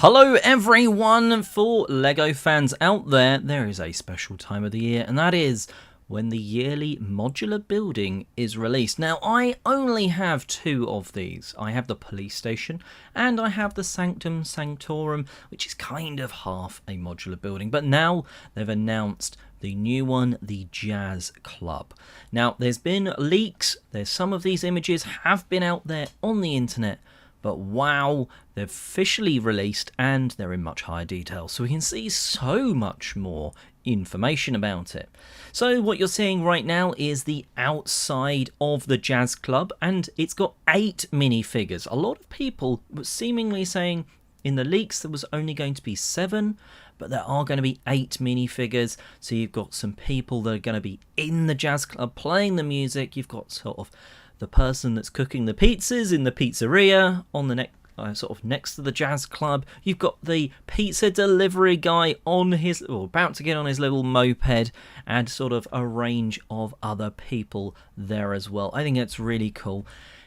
Hello everyone! For LEGO fans out there, there is a special time of the year, and that is when the yearly modular building is released. Now, I only have two of these. I have the police station and I have the Sanctum Sanctorum, which is kind of half a modular building. But now they've announced the new one, the Jazz Club. Now, there's been leaks. There's some of these images have been out there on the internet. But wow, they're officially released and they're in much higher detail, so we can see so much more information about it. So what you're seeing right now is the outside of the Jazz Club, and it's got 8 minifigures. A lot of people were seemingly saying in the leaks there was only going to be 7, but there are going to be 8 minifigures. So you've got some people that are going to be in the Jazz Club playing the music. You've got sort of the person that's cooking the pizzas in the pizzeria on the sort of next to the Jazz Club. You've got the pizza delivery guy on his, or about to get on his little moped, and sort of a range of other people there as well. I think it's really cool.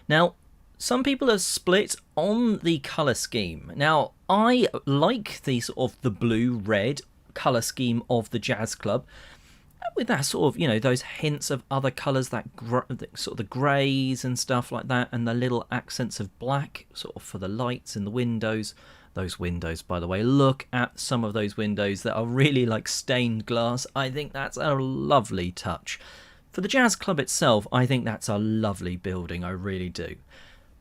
Now, some people are split on the colour scheme. Now, I like the sort of the blue-red colour scheme of the Jazz Club, with that sort of, you know, those hints of other colours, that sort of the greys and stuff like that, and the little accents of black sort of for the lights in the windows. Those windows, by the way, look at some of those windows that are really like stained glass. I think that's a lovely touch. For the Jazz Club itself, I think that's a lovely building, I really do.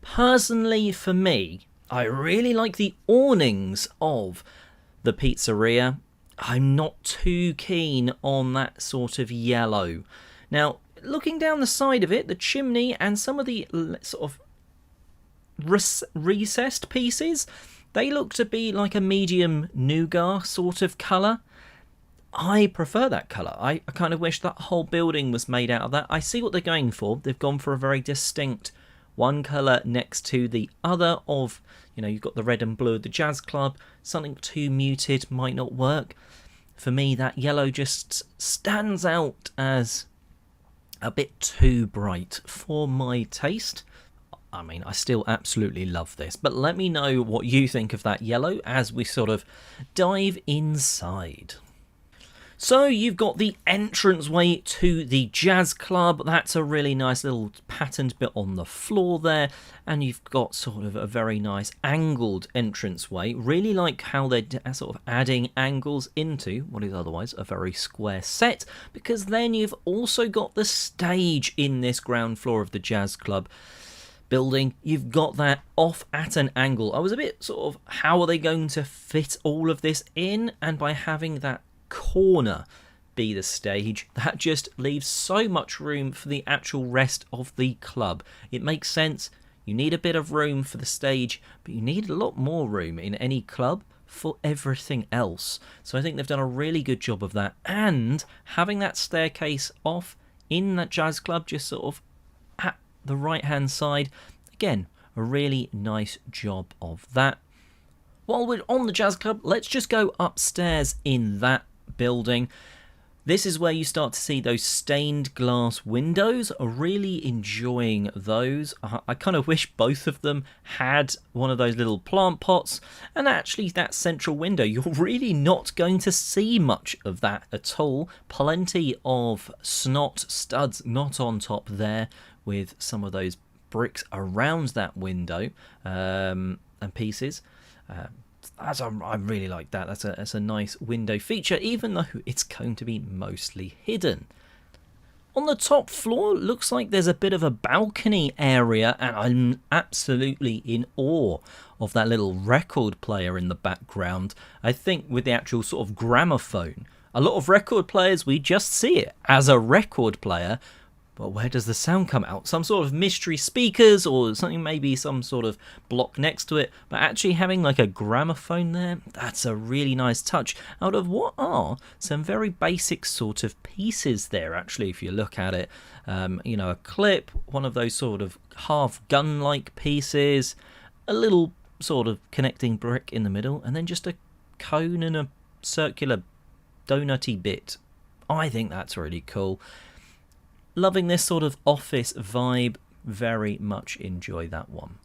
Personally, for me, I really like the awnings of the pizzeria. I'm not too keen on that sort of yellow. Now, looking down the side of it, the chimney and some of the sort of recessed pieces, they look to be like a medium nougat sort of colour. I prefer that colour. I kind of wish that whole building was made out of that. I see what they're going for. They've gone for a very distinct one colour next to the other of, you know, you've got the red and blue of the Jazz Club. Something too muted might not work. For me, that yellow just stands out as a bit too bright for my taste. I mean, I still absolutely love this, but let me know what you think of that yellow as we sort of dive inside. So you've got the entranceway to the Jazz Club. That's a really nice little patterned bit on the floor there. And you've got sort of a very nice angled entranceway. Really like how they're sort of adding angles into what is otherwise a very square set. Because then you've also got the stage in this ground floor of the Jazz Club building. You've got that off at an angle. I was a bit sort of, how are they going to fit all of this in? And by having that corner be the stage, that just leaves so much room for the actual rest of the club. It makes sense. You need a bit of room for the stage, but you need a lot more room in any club for everything else. So I think they've done a really good job of that, and having that staircase off in that Jazz Club just sort of at the right hand side, again, a really nice job of that. While we're on the Jazz Club, let's just go upstairs in that building. This is where you start to see those stained glass windows. I'm really enjoying those. I kind of wish both of them had one of those little plant pots, and actually that central window, you're really not going to see much of that at all. Plenty of snot studs not on top there, with some of those bricks around that window and pieces. I really like that. That's a nice window feature, even though it's going to be mostly hidden. On the top floor, looks like there's a bit of a balcony area, and I'm absolutely in awe of that little record player in the background. I think with the actual sort of gramophone, a lot of record players, we just see it as a record player. But where does the sound come out? Some sort of mystery speakers or something, maybe some sort of block next to it. But actually having like a gramophone there, that's a really nice touch out of what are some very basic sort of pieces there, actually, if you look at it. You know, a clip, one of those sort of half gun-like pieces, a little sort of connecting brick in the middle, and then just a cone and a circular donutty bit. I think that's really cool. Loving this sort of office vibe, very much enjoy that one.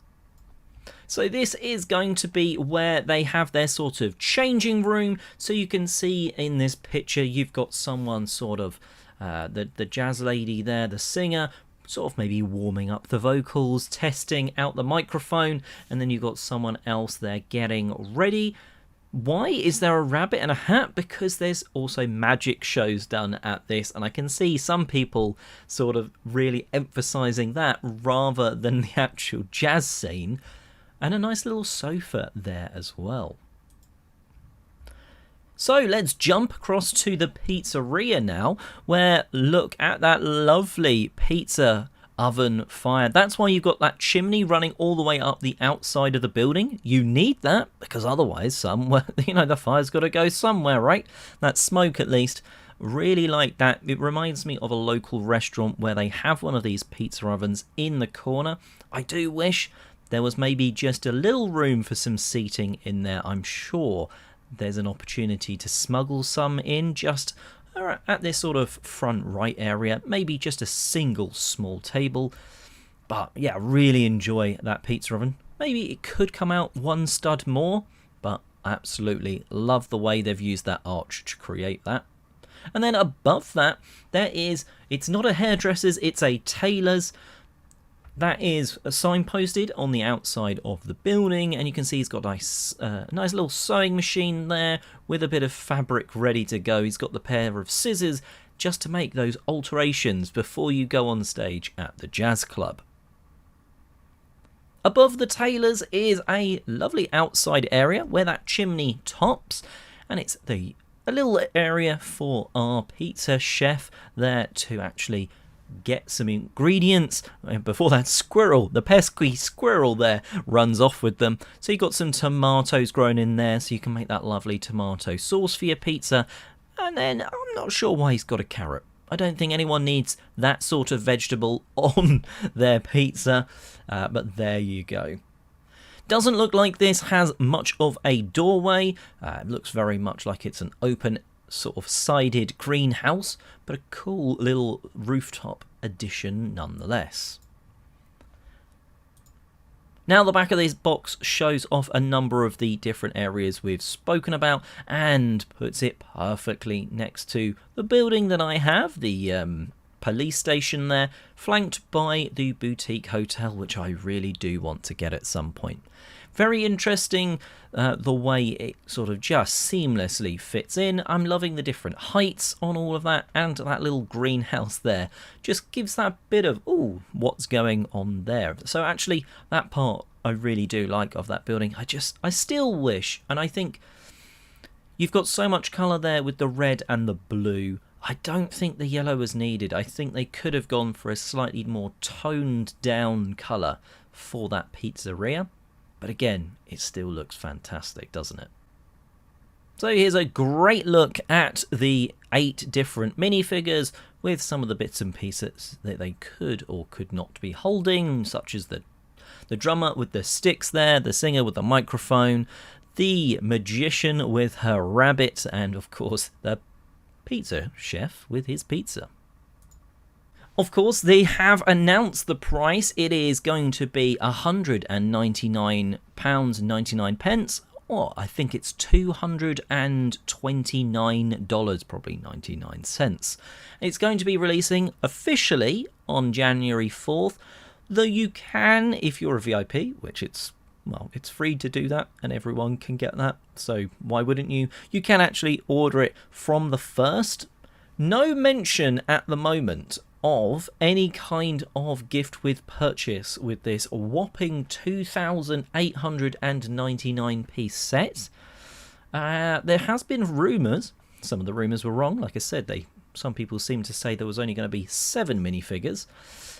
So this is going to be where they have their sort of changing room. So you can see in this picture, you've got someone sort of, the jazz lady there, the singer, sort of maybe warming up the vocals, testing out the microphone, and then you've got someone else there getting ready. Why is there a rabbit and a hat? Because there's also magic shows done at this, and I can see some people sort of really emphasizing that rather than the actual jazz scene. And a nice little sofa there as well. So let's jump across to the pizzeria now, where look at that lovely pizza oven fire. That's why you've got that chimney running all the way up the outside of the building. You need that because otherwise somewhere, the fire's got to go somewhere, right? That smoke at least. Really like that. It reminds me of a local restaurant where they have one of these pizza ovens in the corner. I do wish there was maybe just a little room for some seating in there. I'm sure there's an opportunity to smuggle some in just at this sort of front right area. Maybe just a single small table. But yeah, really enjoy that pizza oven. Maybe it could come out one stud more, but absolutely love the way they've used that arch to create that. And then above that, it's not a hairdresser's, it's a tailor's. That is signposted on the outside of the building, and you can see he's got a nice little sewing machine there with a bit of fabric ready to go. He's got the pair of scissors just to make those alterations before you go on stage at the jazz club. Above the tailors is a lovely outside area where that chimney tops, and it's a little area for our pizza chef there to actually get some ingredients before that squirrel, the pesky squirrel there, runs off with them. So you've got some tomatoes grown in there so you can make that lovely tomato sauce for your pizza. And then I'm not sure why he's got a carrot. I don't think anyone needs that sort of vegetable on their pizza, but there you go. Doesn't look like this has much of a doorway. It looks very much like it's an open sort of sided greenhouse, but a cool little rooftop addition nonetheless. Now the back of this box shows off a number of the different areas we've spoken about and puts it perfectly next to the building that I have, the police station there, flanked by the boutique hotel, which I really do want to get at some point. Very interesting the way it sort of just seamlessly fits in. I'm loving the different heights on all of that, and that little greenhouse there just gives that bit of, ooh, what's going on there. So actually that part I really do like of that building. I still wish, and I think you've got so much colour there with the red and the blue. I don't think the yellow was needed. I think they could have gone for a slightly more toned down colour for that pizzeria. But again, it still looks fantastic, doesn't it? So here's a great look at the 8 different minifigures with some of the bits and pieces that they could or could not be holding, such as the drummer with the sticks there, the singer with the microphone, the magician with her rabbit, and of course the pizza chef with his pizza. Of course, they have announced the price. It is going to be £199.99, or I think it's $229, probably 99 cents. It's going to be releasing officially on January 4th, though you can, if you're a VIP, which it's free to do that and everyone can get that, so why wouldn't you? You can actually order it from the 1st. No mention at the moment of any kind of gift with purchase with this whopping 2,899 piece set. There has been rumours. Some of the rumours were wrong. Like I said, some people seem to say there was only going to be 7 minifigures.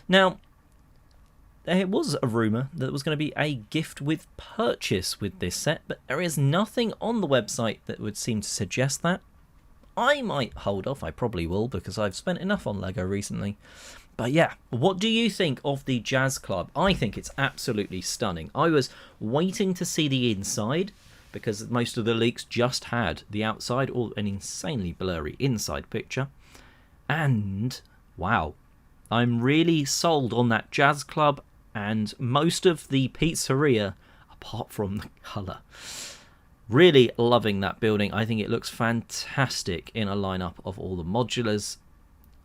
Now, there was a rumour that there was going to be a gift with purchase with this set, but there is nothing on the website that would seem to suggest that. I might hold off, I probably will, because I've spent enough on Lego recently. But yeah, what do you think of the Jazz Club? I think it's absolutely stunning. I was waiting to see the inside, because most of the leaks just had the outside or an insanely blurry inside picture. And, wow, I'm really sold on that Jazz Club, and most of the pizzeria apart from the colour. Really loving that building. I think it looks fantastic in a lineup of all the modulars.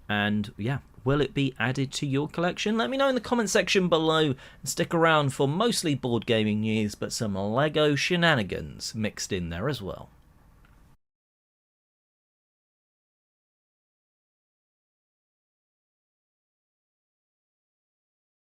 And yeah, will it be added to your collection? Let me know in the comment section below, and stick around for mostly board gaming news, but some Lego shenanigans mixed in there as well.